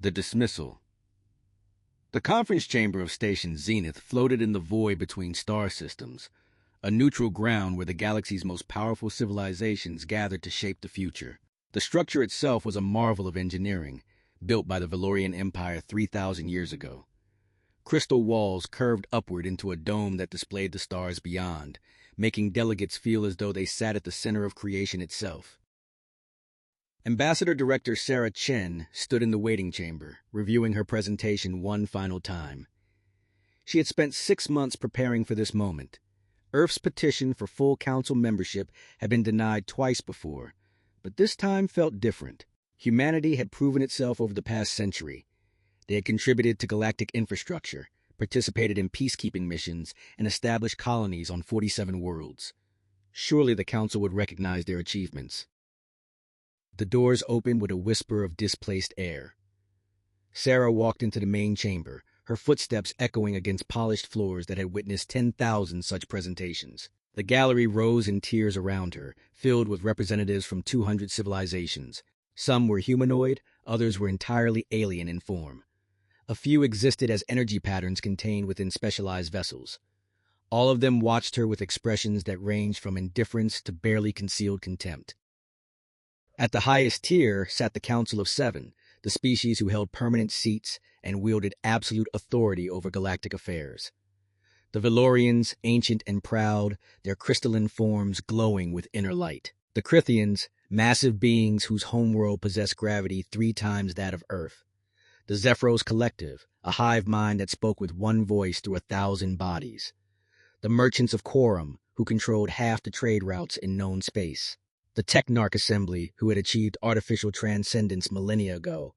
The dismissal. The conference chamber of Station Zenith floated in the void between star systems, a neutral ground where the galaxy's most powerful civilizations gathered to shape the future. The structure itself was a marvel of engineering, built by the Valorian Empire 3,000 years ago. Crystal walls curved upward into a dome that displayed the stars beyond, making delegates feel as though they sat at the center of creation itself. Ambassador Director Sarah Chen stood in the waiting chamber, reviewing her presentation one final time. She had spent 6 months preparing for this moment. Earth's petition for full council membership had been denied twice before, but this time felt different. Humanity had proven itself over the past century. They had contributed to galactic infrastructure, participated in peacekeeping missions, and established colonies on 47 worlds. Surely the council would recognize their achievements. The doors opened with a whisper of displaced air. Sarah walked into the main chamber, her footsteps echoing against polished floors that had witnessed 10,000 such presentations. The gallery rose in tiers around her, filled with representatives from 200 civilizations. Some were humanoid, others were entirely alien in form. A few existed as energy patterns contained within specialized vessels. All of them watched her with expressions that ranged from indifference to barely concealed contempt. At the highest tier sat the Council of Seven, the species who held permanent seats and wielded absolute authority over galactic affairs. The Valorians, ancient and proud, their crystalline forms glowing with inner light. The Crithians, massive beings whose homeworld possessed gravity 3 times that of Earth. The Zephyros Collective, a hive mind that spoke with one voice through 1,000 bodies. The Merchants of Quorum, who controlled half the trade routes in known space. The Technarch Assembly, who had achieved artificial transcendence millennia ago.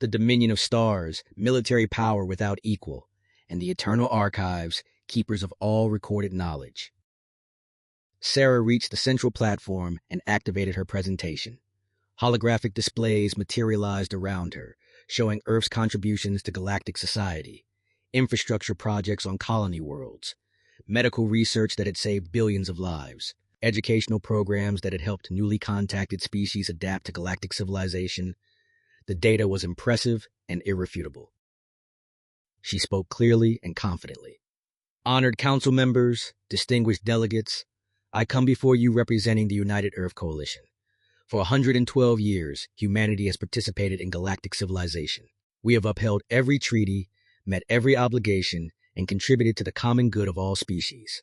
The Dominion of Stars, military power without equal. And the Eternal Archives, keepers of all recorded knowledge. Sarah reached the central platform and activated her presentation. Holographic displays materialized around her, showing Earth's contributions to galactic society, infrastructure projects on colony worlds, medical research that had saved billions of lives, educational programs that had helped newly contacted species adapt to galactic civilization. The data was impressive and irrefutable. She spoke clearly and confidently. Honored council members, distinguished delegates, I come before you representing the United Earth Coalition. For 112 years, humanity has participated in galactic civilization. We have upheld every treaty, met every obligation, and contributed to the common good of all species.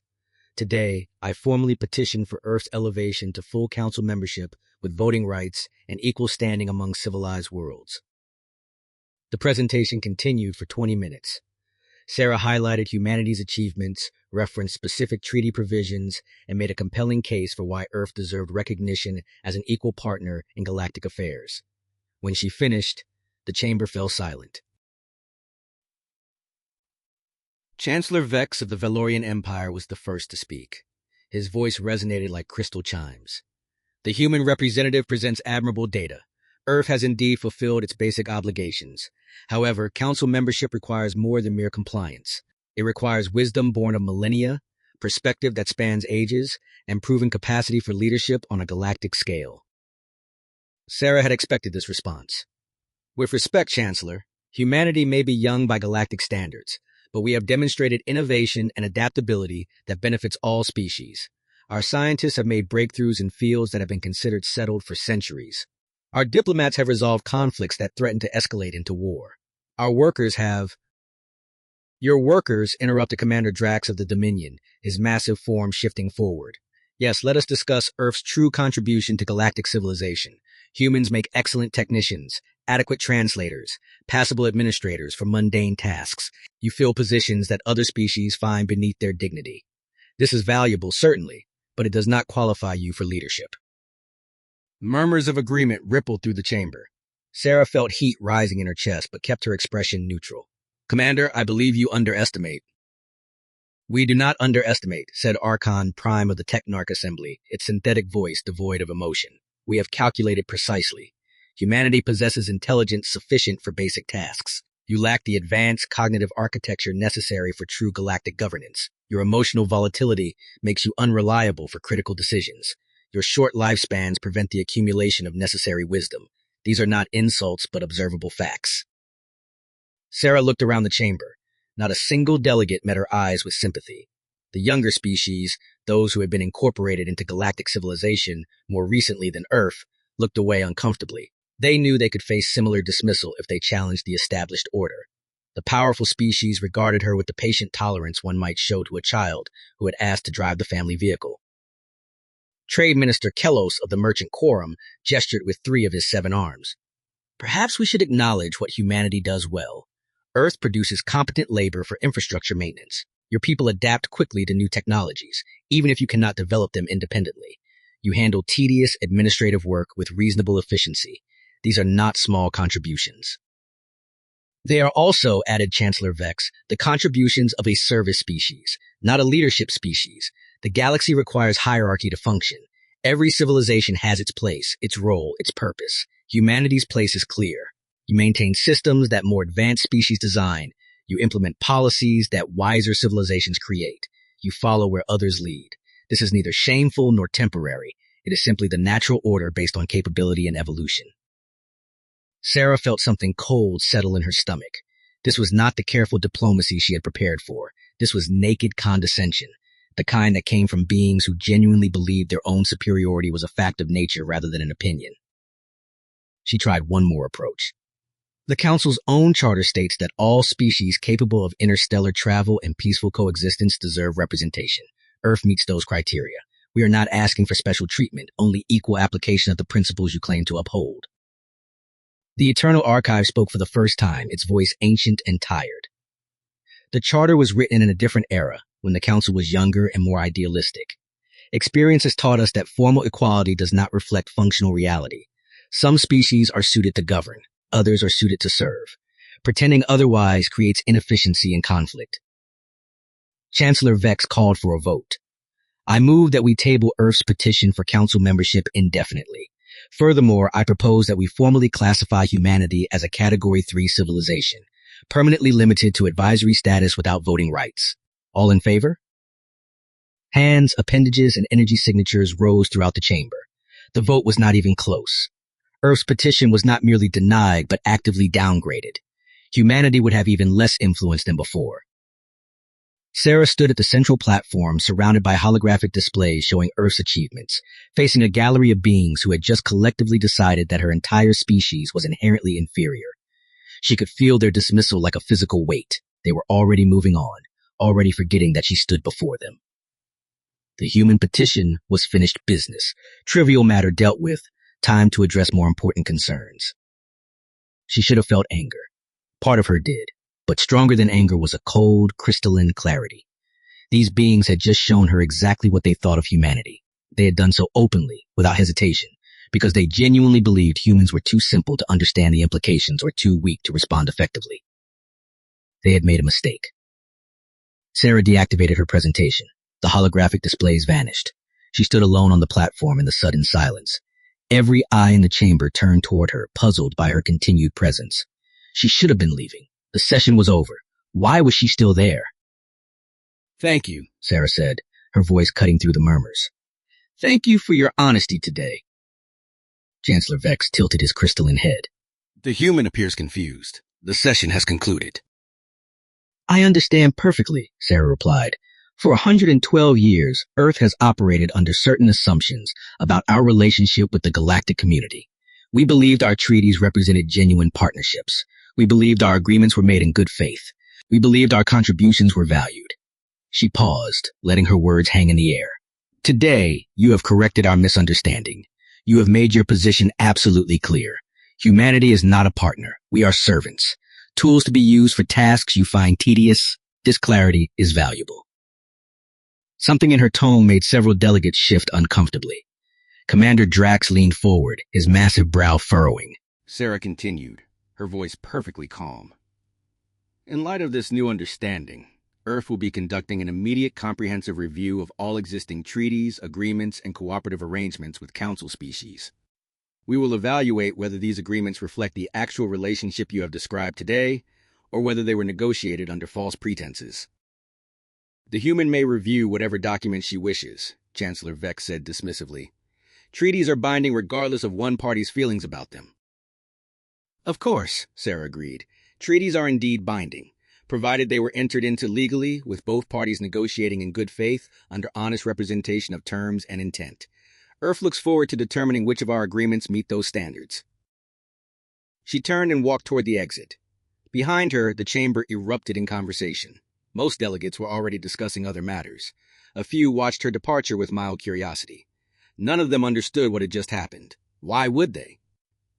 Today, I formally petition for Earth's elevation to full council membership with voting rights and equal standing among civilized worlds. The presentation continued for 20 minutes. Sarah highlighted humanity's achievements, referenced specific treaty provisions, and made a compelling case for why Earth deserved recognition as an equal partner in galactic affairs. When she finished, the chamber fell silent. Chancellor Vex of the Valorian Empire was the first to speak. His voice resonated like crystal chimes. The human representative presents admirable data. Earth has indeed fulfilled its basic obligations. However, council membership requires more than mere compliance. It requires wisdom born of millennia, perspective that spans ages, and proven capacity for leadership on a galactic scale. Sarah had expected this response. With respect, Chancellor, humanity may be young by galactic standards, but we have demonstrated innovation and adaptability that benefits all species. Our scientists have made breakthroughs in fields that have been considered settled for centuries. Our diplomats have resolved conflicts that threaten to escalate into war. Our workers have... Your workers, interrupted Commander Drax of the Dominion, his massive form shifting forward. Yes, let us discuss Earth's true contribution to galactic civilization. Humans make excellent technicians, adequate translators, passable administrators for mundane tasks. You fill positions that other species find beneath their dignity. This is valuable, certainly, but it does not qualify you for leadership. Murmurs of agreement rippled through the chamber. Sarah felt heat rising in her chest, but kept her expression neutral. Commander, I believe you underestimate. We do not underestimate, said Archon Prime of the Technarch Assembly, its synthetic voice devoid of emotion. We have calculated precisely. Humanity possesses intelligence sufficient for basic tasks. You lack the advanced cognitive architecture necessary for true galactic governance. Your emotional volatility makes you unreliable for critical decisions. Your short lifespans prevent the accumulation of necessary wisdom. These are not insults, but observable facts. Sarah looked around the chamber. Not a single delegate met her eyes with sympathy. The younger species, those who had been incorporated into galactic civilization more recently than Earth, looked away uncomfortably. They knew they could face similar dismissal if they challenged the established order. The powerful species regarded her with the patient tolerance one might show to a child who had asked to drive the family vehicle. Trade Minister Kellos of the Merchant Quorum gestured with 3 of his 7 arms. Perhaps we should acknowledge what humanity does well. Earth produces competent labor for infrastructure maintenance. Your people adapt quickly to new technologies, even if you cannot develop them independently. You handle tedious administrative work with reasonable efficiency. These are not small contributions. They are also, added Chancellor Vex, the contributions of a service species, not a leadership species. The galaxy requires hierarchy to function. Every civilization has its place, its role, its purpose. Humanity's place is clear. You maintain systems that more advanced species design. You implement policies that wiser civilizations create. You follow where others lead. This is neither shameful nor temporary. It is simply the natural order based on capability and evolution. Sarah felt something cold settle in her stomach. This was not the careful diplomacy she had prepared for. This was naked condescension, the kind that came from beings who genuinely believed their own superiority was a fact of nature rather than an opinion. She tried one more approach. The Council's own charter states that all species capable of interstellar travel and peaceful coexistence deserve representation. Earth meets those criteria. We are not asking for special treatment, only equal application of the principles you claim to uphold. The Eternal Archive spoke for the first time, its voice ancient and tired. The charter was written in a different era, when the Council was younger and more idealistic. Experience has taught us that formal equality does not reflect functional reality. Some species are suited to govern, others are suited to serve. Pretending otherwise creates inefficiency and conflict. Chancellor Vex called for a vote. I move that we table Earth's petition for Council membership indefinitely. Furthermore, I propose that we formally classify humanity as a Category 3 civilization, permanently limited to advisory status without voting rights. All in favor? Hands, appendages, and energy signatures rose throughout the chamber. The vote was not even close. Earth's petition was not merely denied, but actively downgraded. Humanity would have even less influence than before. Sarah stood at the central platform, surrounded by holographic displays showing Earth's achievements, facing a gallery of beings who had just collectively decided that her entire species was inherently inferior. She could feel their dismissal like a physical weight. They were already moving on, already forgetting that she stood before them. The human petition was finished business, trivial matter dealt with, time to address more important concerns. She should have felt anger. Part of her did. But stronger than anger was a cold, crystalline clarity. These beings had just shown her exactly what they thought of humanity. They had done so openly, without hesitation, because they genuinely believed humans were too simple to understand the implications or too weak to respond effectively. They had made a mistake. Sarah deactivated her presentation. The holographic displays vanished. She stood alone on the platform in the sudden silence. Every eye in the chamber turned toward her, puzzled by her continued presence. She should have been leaving. The session was over. Why was she still there? Thank you, Sarah said, her voice cutting through the murmurs. Thank you for your honesty today. Chancellor Vex tilted his crystalline head. The human appears confused. The session has concluded. I understand perfectly, Sarah replied. For 112 years, Earth has operated under certain assumptions about our relationship with the galactic community. We believed our treaties represented genuine partnerships. We believed our agreements were made in good faith. We believed our contributions were valued. She paused, letting her words hang in the air. Today, you have corrected our misunderstanding. You have made your position absolutely clear. Humanity is not a partner. We are servants. Tools to be used for tasks you find tedious. This clarity is valuable. Something in her tone made several delegates shift uncomfortably. Commander Drax leaned forward, his massive brow furrowing. Sarah continued, her voice perfectly calm. In light of this new understanding, Earth will be conducting an immediate comprehensive review of all existing treaties, agreements, and cooperative arrangements with Council species. We will evaluate whether these agreements reflect the actual relationship you have described today, or whether they were negotiated under false pretenses. The human may review whatever documents she wishes, Chancellor Vex said dismissively. Treaties are binding regardless of one party's feelings about them. Of course, Sarah agreed. Treaties are indeed binding, provided they were entered into legally, with both parties negotiating in good faith under honest representation of terms and intent. Earth looks forward to determining which of our agreements meet those standards. She turned and walked toward the exit. Behind her, the chamber erupted in conversation. Most delegates were already discussing other matters. A few watched her departure with mild curiosity. None of them understood what had just happened. Why would they?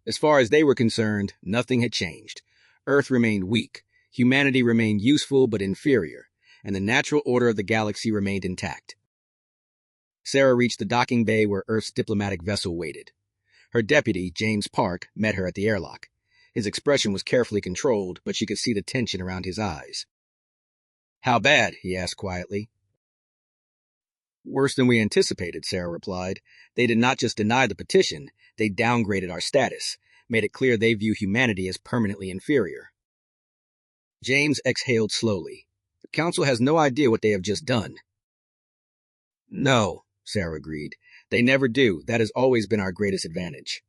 As far as they were concerned, nothing had changed. Earth remained weak, humanity remained useful but inferior, and the natural order of the galaxy remained intact. Sarah reached the docking bay where Earth's diplomatic vessel waited. Her deputy, James Park, met her at the airlock. His expression was carefully controlled, but she could see the tension around his eyes. "How bad?" he asked quietly. "Worse than we anticipated," Sarah replied. "They did not just deny the petition, they downgraded our status, made it clear they view humanity as permanently inferior." James exhaled slowly. "The Council has no idea what they have just done." "No," Sarah agreed. "They never do. That has always been our greatest advantage."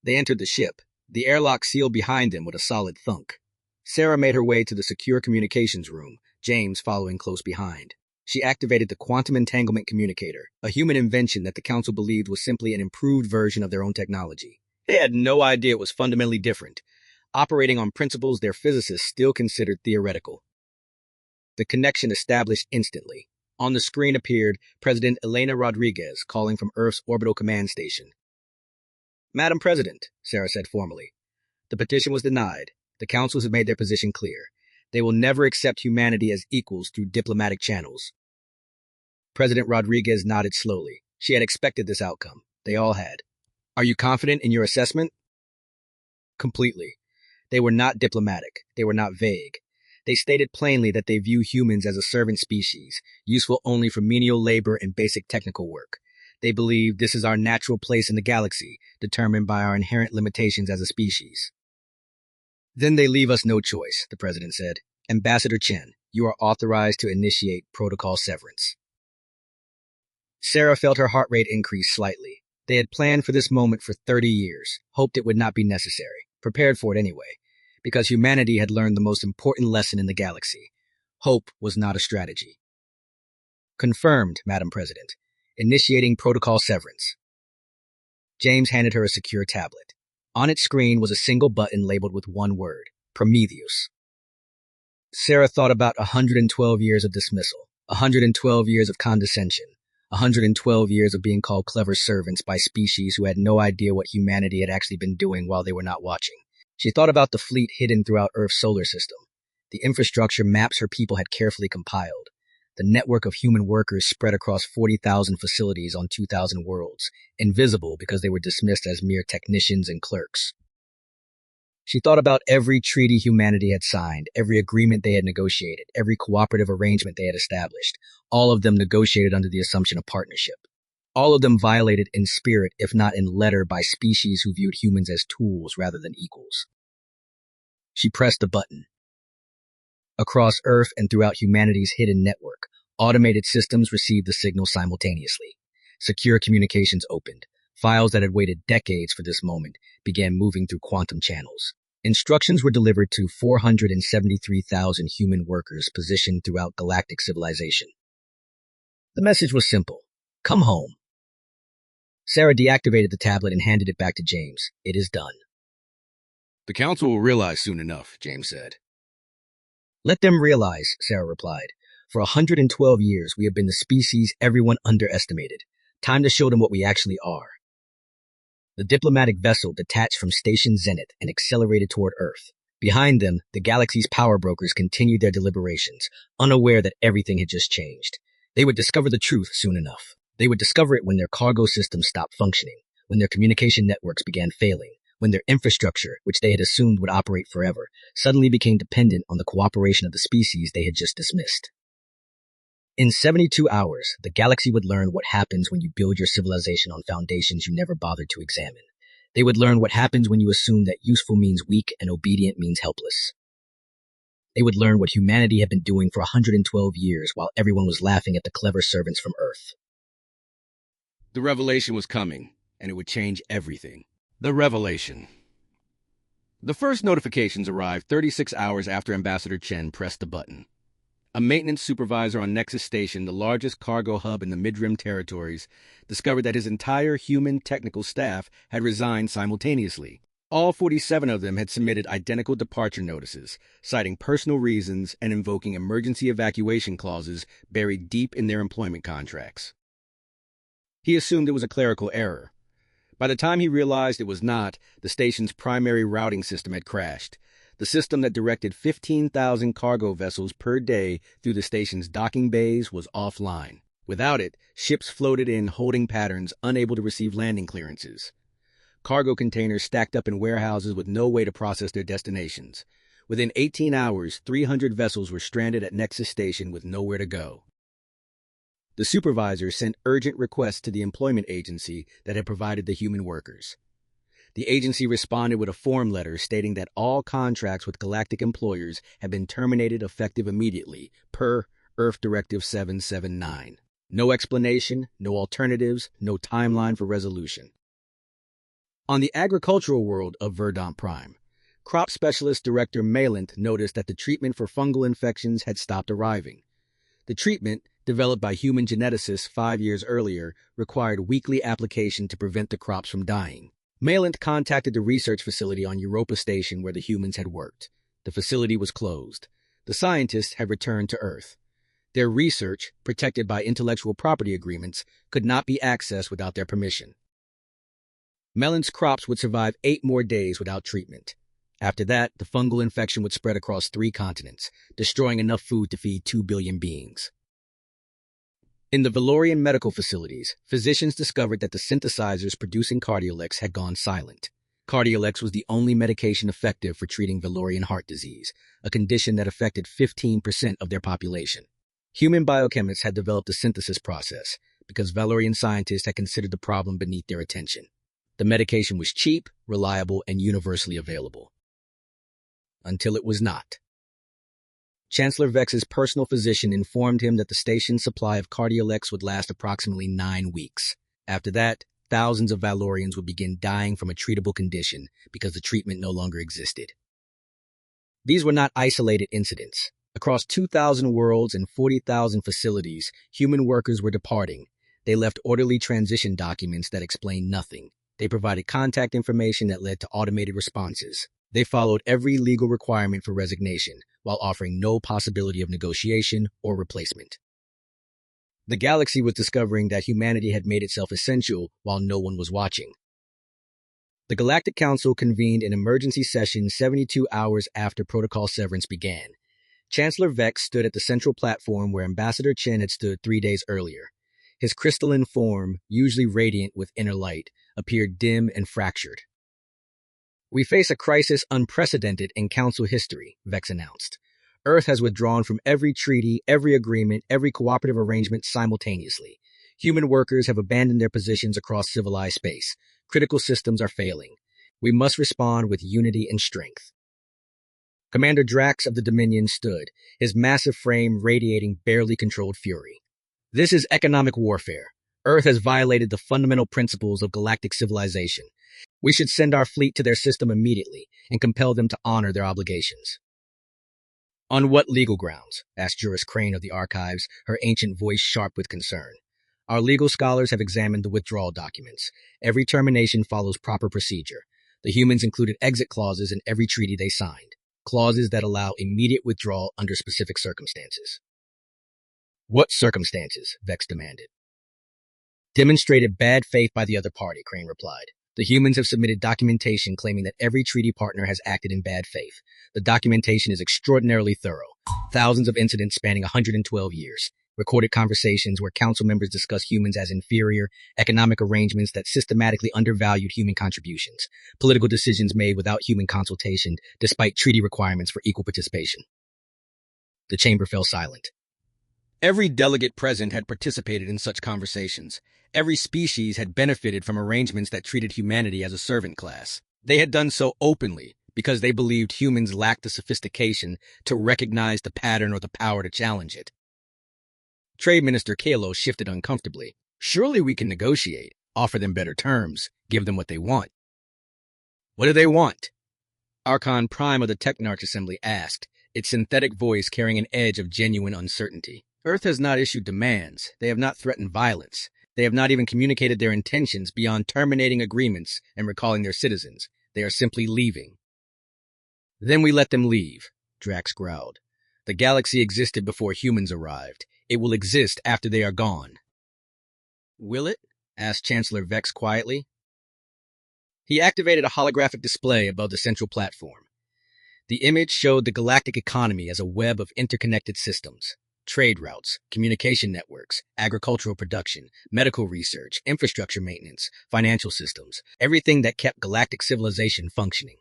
They entered the ship. The airlock sealed behind them with a solid thunk. Sarah made her way to the secure communications room, James following close behind. She activated the quantum entanglement communicator, a human invention that the Council believed was simply an improved version of their own technology. They had no idea it was fundamentally different, operating on principles their physicists still considered theoretical. The connection established instantly. On the screen appeared President Elena Rodriguez calling from Earth's orbital command station. "Madam President," Sarah said formally, "the petition was denied. The councils have made their position clear. They will never accept humanity as equals through diplomatic channels." President Rodriguez nodded slowly. She had expected this outcome. They all had. "Are you confident in your assessment?" "Completely. They were not diplomatic. They were not vague. They stated plainly that they view humans as a servant species, useful only for menial labor and basic technical work. They believe this is our natural place in the galaxy, determined by our inherent limitations as a species." "Then they leave us no choice," the president said. "Ambassador Chen, you are authorized to initiate protocol severance." Sarah felt her heart rate increase slightly. They had planned for this moment for 30 years, hoped it would not be necessary, prepared for it anyway, because humanity had learned the most important lesson in the galaxy. Hope was not a strategy. "Confirmed, Madam President. Initiating protocol severance." James handed her a secure tablet. On its screen was a single button labeled with one word: Prometheus. Sarah thought about 112 years of dismissal, 112 years of condescension, 112 years of being called clever servants by species who had no idea what humanity had actually been doing while they were not watching. She thought about the fleet hidden throughout Earth's solar system, the infrastructure maps her people had carefully compiled, the network of human workers spread across 40,000 facilities on 2,000 worlds, invisible because they were dismissed as mere technicians and clerks. She thought about every treaty humanity had signed, every agreement they had negotiated, every cooperative arrangement they had established, all of them negotiated under the assumption of partnership. All of them violated in spirit, if not in letter, by species who viewed humans as tools rather than equals. She pressed the button. Across Earth and throughout humanity's hidden network, automated systems received the signal simultaneously. Secure communications opened. Files that had waited decades for this moment began moving through quantum channels. Instructions were delivered to 473,000 human workers positioned throughout galactic civilization. The message was simple: come home. Sarah deactivated the tablet and handed it back to James. "It is done." "The Council will realize soon enough," James said. "Let them realize," Sarah replied. "For 112 years, we have been the species everyone underestimated. Time to show them what we actually are." The diplomatic vessel detached from Station Zenith and accelerated toward Earth. Behind them, the galaxy's power brokers continued their deliberations, unaware that everything had just changed. They would discover the truth soon enough. They would discover it when their cargo systems stopped functioning, when their communication networks began failing, when their infrastructure, which they had assumed would operate forever, suddenly became dependent on the cooperation of the species they had just dismissed. In 72 hours, the galaxy would learn what happens when you build your civilization on foundations you never bothered to examine. They would learn what happens when you assume that useful means weak and obedient means helpless. They would learn what humanity had been doing for 112 years while everyone was laughing at the clever servants from Earth. The revelation was coming, and it would change everything. The revelation. The first notifications arrived 36 hours after Ambassador Chen pressed the button. A maintenance supervisor on Nexus Station, the largest cargo hub in the Mid-Rim territories, discovered that his entire human technical staff had resigned simultaneously. All 47 of them had submitted identical departure notices, citing personal reasons and invoking emergency evacuation clauses buried deep in their employment contracts. He assumed it was a clerical error. By the time he realized it was not, the station's primary routing system had crashed. The system that directed 15,000 cargo vessels per day through the station's docking bays was offline. Without it, ships floated in holding patterns unable to receive landing clearances. Cargo containers stacked up in warehouses with no way to process their destinations. Within 18 hours, 300 vessels were stranded at Nexus Station with nowhere to go. The supervisor sent urgent requests to the employment agency that had provided the human workers. The agency responded with a form letter stating that all contracts with galactic employers had been terminated effective immediately, per Earth Directive 779. No explanation, no alternatives, no timeline for resolution. On the agricultural world of Verdant Prime, crop specialist director Malant noticed that the treatment for fungal infections had stopped arriving. The treatment, developed by human geneticists 5 years earlier, required weekly application to prevent the crops from dying. Malant contacted the research facility on Europa Station where the humans had worked. The facility was closed. The scientists had returned to Earth. Their research, protected by intellectual property agreements, could not be accessed without their permission. Melon's crops would survive 8 more days without treatment. After that, the fungal infection would spread across 3 continents, destroying enough food to feed 2 billion beings. In the Valorian medical facilities, physicians discovered that the synthesizers producing Cardiolex had gone silent. Cardiolex was the only medication effective for treating Valorian heart disease, a condition that affected 15% of their population. Human biochemists had developed a synthesis process because Valorian scientists had considered the problem beneath their attention. The medication was cheap, reliable, and universally available. Until it was not. Chancellor Vex's personal physician informed him that the station's supply of Cardiolex would last approximately 9 weeks. After that, thousands of Valorians would begin dying from a treatable condition because the treatment no longer existed. These were not isolated incidents. Across 2,000 worlds and 40,000 facilities, human workers were departing. They left orderly transition documents that explained nothing. They provided contact information that led to automated responses. They followed every legal requirement for resignation, while offering no possibility of negotiation or replacement. The galaxy was discovering that humanity had made itself essential while no one was watching. The Galactic Council convened an emergency session 72 hours after protocol severance began. Chancellor Vex stood at the central platform where Ambassador Chen had stood 3 days earlier. His crystalline form, usually radiant with inner light, appeared dim and fractured. "We face a crisis unprecedented in Council history," Vex announced. "Earth has withdrawn from every treaty, every agreement, every cooperative arrangement simultaneously. Human workers have abandoned their positions across civilized space. Critical systems are failing. We must respond with unity and strength." Commander Drax of the Dominion stood, his massive frame radiating barely controlled fury. "This is economic warfare. Earth has violated the fundamental principles of galactic civilization. We should send our fleet to their system immediately and compel them to honor their obligations." "On what legal grounds?" asked Juris Crane of the Archives, her ancient voice sharp with concern. "Our legal scholars have examined the withdrawal documents. Every termination follows proper procedure. The humans included exit clauses in every treaty they signed, clauses that allow immediate withdrawal under specific circumstances." "What circumstances?" Vex demanded. "Demonstrated bad faith by the other party," Crane replied. "The humans have submitted documentation claiming that every treaty partner has acted in bad faith. The documentation is extraordinarily thorough. Thousands of incidents spanning 112 years. Recorded conversations where council members discuss humans as inferior, economic arrangements that systematically undervalued human contributions, political decisions made without human consultation despite treaty requirements for equal participation." The chamber fell silent. Every delegate present had participated in such conversations. Every species had benefited from arrangements that treated humanity as a servant class. They had done so openly because they believed humans lacked the sophistication to recognize the pattern or the power to challenge it. Trade Minister Kalo shifted uncomfortably. "Surely we can negotiate, offer them better terms, give them what they want." "What do they want?" Archon Prime of the Technarch Assembly asked, its synthetic voice carrying an edge of genuine uncertainty. Earth has not issued demands. They have not threatened violence. They have not even communicated their intentions beyond terminating agreements and recalling their citizens. They are simply leaving. Then we let them leave, Drax growled. The galaxy existed before humans arrived. It will exist after they are gone. Will it? Asked Chancellor Vex quietly. He activated a holographic display above the central platform. The image showed the galactic economy as a web of interconnected systems. Trade routes, communication networks, agricultural production, medical research, infrastructure maintenance, financial systems, everything that kept galactic civilization functioning.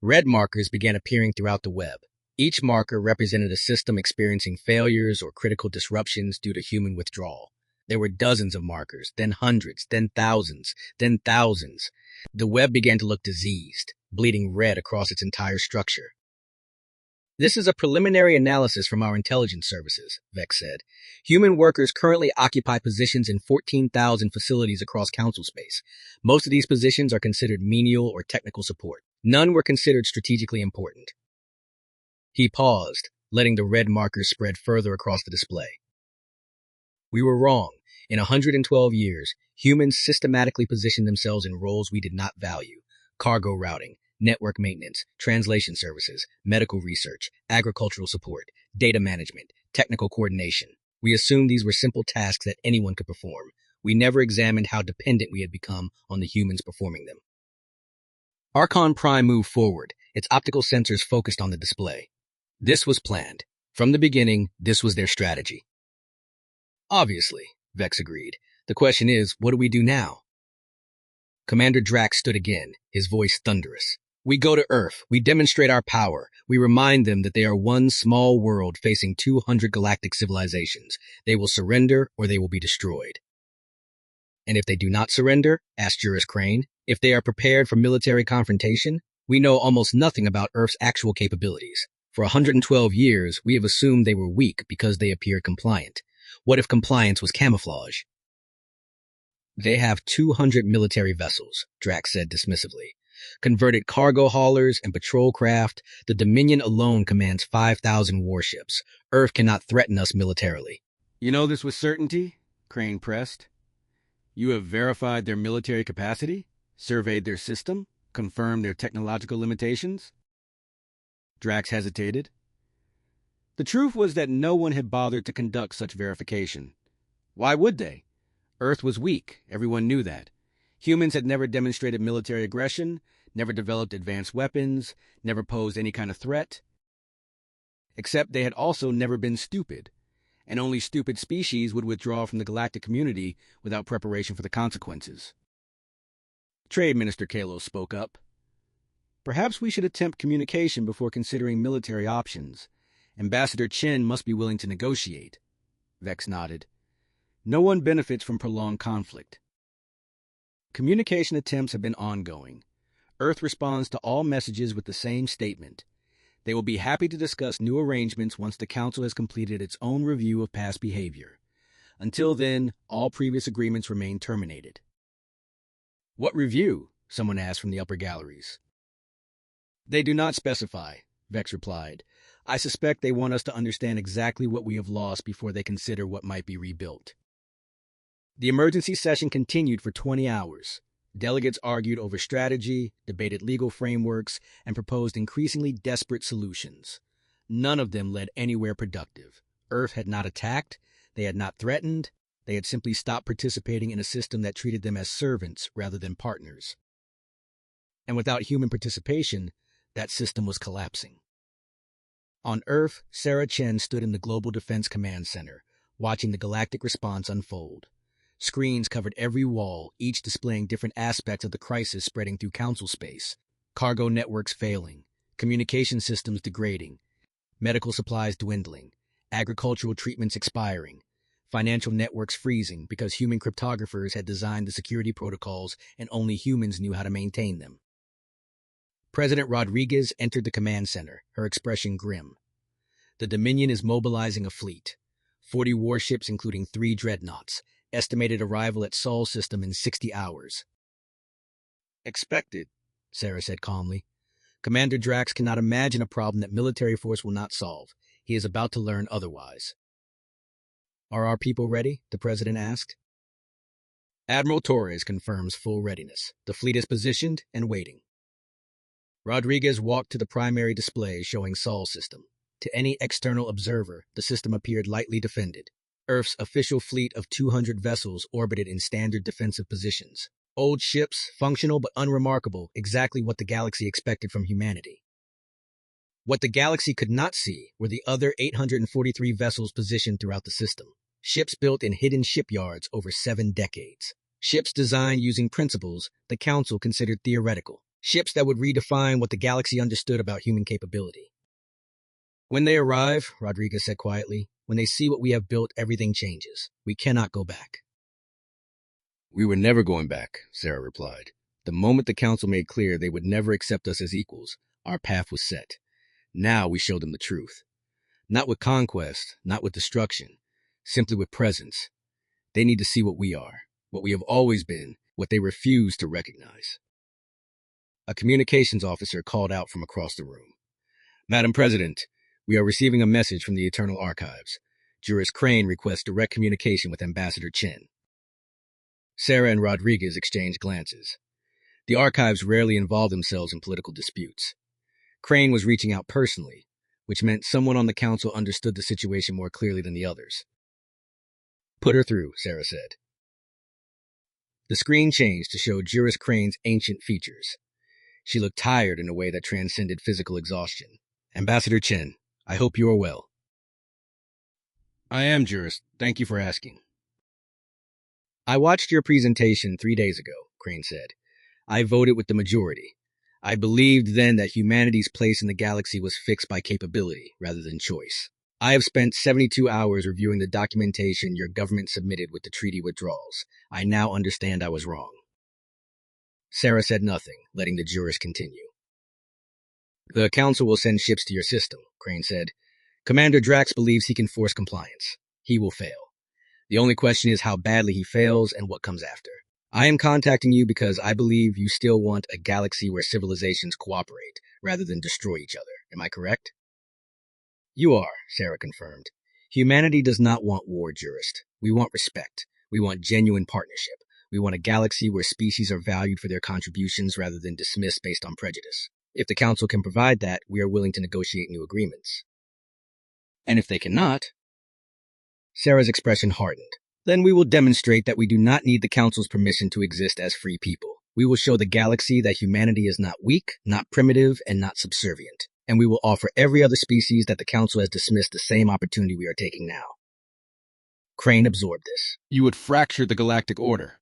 Red markers began appearing throughout the web. Each marker represented a system experiencing failures or critical disruptions due to human withdrawal. There were dozens of markers, then hundreds, then thousands, then thousands. The web began to look diseased, bleeding red across its entire structure. This is a preliminary analysis from our intelligence services, Vex said. Human workers currently occupy positions in 14,000 facilities across Council space. Most of these positions are considered menial or technical support. None were considered strategically important. He paused, letting the red markers spread further across the display. We were wrong. In 112 years, humans systematically positioned themselves in roles we did not value. Cargo routing, network maintenance, translation services, medical research, agricultural support, data management, technical coordination. We assumed these were simple tasks that anyone could perform. We never examined how dependent we had become on the humans performing them. Archon Prime moved forward, its optical sensors focused on the display. This was planned. From the beginning, this was their strategy. Obviously, Vex agreed. The question is, what do we do now? Commander Drax stood again, his voice thunderous. We go to Earth. We demonstrate our power. We remind them that they are one small world facing 200 galactic civilizations. They will surrender or they will be destroyed. And if they do not surrender, asked Juris Crane, if they are prepared for military confrontation, we know almost nothing about Earth's actual capabilities. For 112 years, we have assumed they were weak because they appeared compliant. What if compliance was camouflage? They have 200 military vessels, Drax said dismissively. Converted cargo haulers and patrol craft, the Dominion alone commands 5,000 warships. Earth cannot threaten us militarily. You know this with certainty? Crane pressed. You have verified their military capacity? Surveyed their system? Confirmed their technological limitations? Drax hesitated. The truth was that no one had bothered to conduct such verification. Why would they? Earth was weak, everyone knew that. Humans had never demonstrated military aggression, never developed advanced weapons, never posed any kind of threat. Except they had also never been stupid, and only stupid species would withdraw from the galactic community without preparation for the consequences. Trade Minister Kalos spoke up. Perhaps we should attempt communication before considering military options. Ambassador Chen must be willing to negotiate. Vex nodded. No one benefits from prolonged conflict. Communication attempts have been ongoing. Earth responds to all messages with the same statement. They will be happy to discuss new arrangements once the Council has completed its own review of past behavior. Until then, all previous agreements remain terminated. What review? Someone asked from the upper galleries. They do not specify, Vex replied. I suspect they want us to understand exactly what we have lost before they consider what might be rebuilt. The emergency session continued for 20 hours. Delegates argued over strategy, debated legal frameworks, and proposed increasingly desperate solutions. None of them led anywhere productive. Earth had not attacked, they had not threatened, they had simply stopped participating in a system that treated them as servants rather than partners. And without human participation, that system was collapsing. On Earth, Sarah Chen stood in the Global Defense Command Center, watching the galactic response unfold. Screens covered every wall, each displaying different aspects of the crisis spreading through Council space. Cargo networks failing, communication systems degrading, medical supplies dwindling, agricultural treatments expiring, financial networks freezing because human cryptographers had designed the security protocols and only humans knew how to maintain them. President Rodriguez entered the command center, her expression grim. The Dominion is mobilizing a fleet. 40 warships including 3 dreadnoughts. Estimated arrival at Sol system in 60 hours. Expected, Sarah said calmly. Commander Drax cannot imagine a problem that military force will not solve. He is about to learn otherwise. Are our people ready? The president asked. Admiral Torres confirms full readiness. The fleet is positioned and waiting. Rodriguez walked to the primary display showing Sol's system. To any external observer, the system appeared lightly defended. Earth's official fleet of 200 vessels orbited in standard defensive positions. Old ships, functional but unremarkable, exactly what the galaxy expected from humanity. What the galaxy could not see were the other 843 vessels positioned throughout the system. Ships built in hidden shipyards over 7 decades. Ships designed using principles the Council considered theoretical. Ships that would redefine what the galaxy understood about human capability. When they arrive, Rodriguez said quietly, when they see what we have built, everything changes. We cannot go back. We were never going back, Sarah replied. The moment the Council made clear they would never accept us as equals, our path was set. Now we show them the truth. Not with conquest, not with destruction, simply with presence. They need to see what we are, what we have always been, what they refuse to recognize. A communications officer called out from across the room. Madam President, we are receiving a message from the Eternal Archives. Juris Crane requests direct communication with Ambassador Chen. Sarah and Rodriguez exchanged glances. The archives rarely involve themselves in political disputes. Crane was reaching out personally, which meant someone on the council understood the situation more clearly than the others. Put her through, Sarah said. The screen changed to show Juris Crane's ancient features. She looked tired in a way that transcended physical exhaustion. Ambassador Chen, I hope you are well. I am, Juris. Thank you for asking. I watched your presentation 3 days ago, Crane said. I voted with the majority. I believed then that humanity's place in the galaxy was fixed by capability rather than choice. I have spent 72 hours reviewing the documentation your government submitted with the treaty withdrawals. I now understand I was wrong. Sarah said nothing, letting the jurors continue. The Council will send ships to your system, Crane said. Commander Drax believes he can force compliance. He will fail. The only question is how badly he fails and what comes after. I am contacting you because I believe you still want a galaxy where civilizations cooperate rather than destroy each other. Am I correct? You are, Sarah confirmed. Humanity does not want war, Jurist. We want respect. We want genuine partnership. We want a galaxy where species are valued for their contributions rather than dismissed based on prejudice. If the Council can provide that, we are willing to negotiate new agreements. And if they cannot... Sarah's expression hardened. Then we will demonstrate that we do not need the Council's permission to exist as free people. We will show the galaxy that humanity is not weak, not primitive, and not subservient. And we will offer every other species that the Council has dismissed the same opportunity we are taking now. Crane absorbed this. You would fracture the Galactic Order.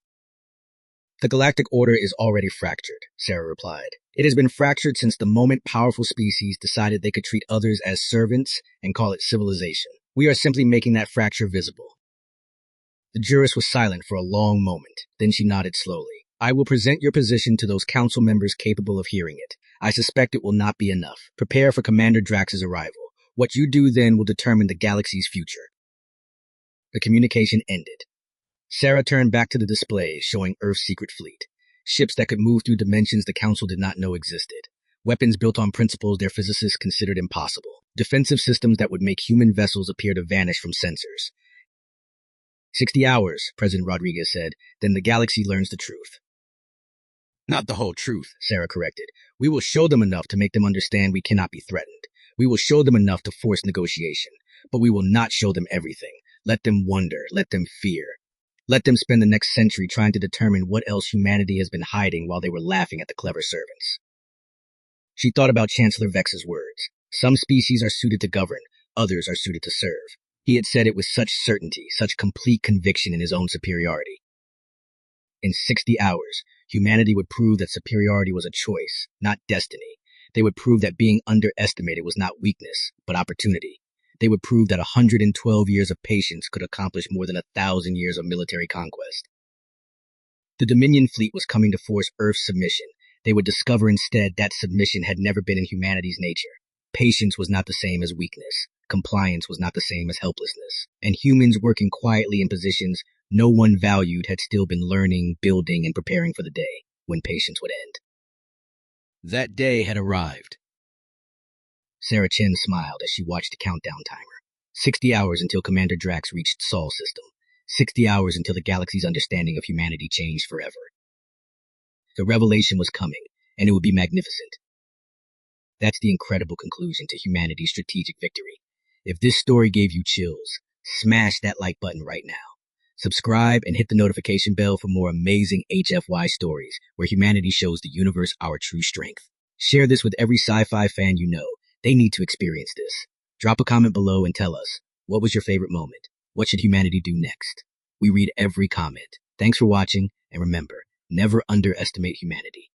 The Galactic Order is already fractured, Sarah replied. It has been fractured since the moment powerful species decided they could treat others as servants and call it civilization. We are simply making that fracture visible. The jurist was silent for a long moment. Then she nodded slowly. I will present your position to those council members capable of hearing it. I suspect it will not be enough. Prepare for Commander Drax's arrival. What you do then will determine the galaxy's future. The communication ended. Sarah turned back to the display, showing Earth's secret fleet. Ships that could move through dimensions the Council did not know existed. Weapons built on principles their physicists considered impossible. Defensive systems that would make human vessels appear to vanish from sensors. 60 hours, President Rodriguez said, then the galaxy learns the truth. Not the whole truth, Sarah corrected. We will show them enough to make them understand we cannot be threatened. We will show them enough to force negotiation. But we will not show them everything. Let them wonder. Let them fear. Let them spend the next century trying to determine what else humanity has been hiding while they were laughing at the clever servants. She thought about Chancellor Vex's words. Some species are suited to govern, others are suited to serve. He had said it with such certainty, such complete conviction in his own superiority. In 60 hours, humanity would prove that superiority was a choice, not destiny. They would prove that being underestimated was not weakness, but opportunity. They would prove that 112 years of patience could accomplish more than 1,000 years of military conquest. The Dominion fleet was coming to force Earth's submission. They would discover instead that submission had never been in humanity's nature. Patience was not the same as weakness. Compliance was not the same as helplessness. And humans working quietly in positions no one valued had still been learning, building, and preparing for the day when patience would end. That day had arrived. Sarah Chen smiled as she watched the countdown timer. 60 hours until Commander Drax reached Sol system. 60 hours until the galaxy's understanding of humanity changed forever. The revelation was coming, and it would be magnificent. That's the incredible conclusion to humanity's strategic victory. If this story gave you chills, smash that like button right now. Subscribe and hit the notification bell for more amazing HFY stories where humanity shows the universe our true strength. Share this with every sci-fi fan you know. They need to experience this. Drop a comment below and tell us, what was your favorite moment? What should humanity do next? We read every comment. Thanks for watching, and remember, never underestimate humanity.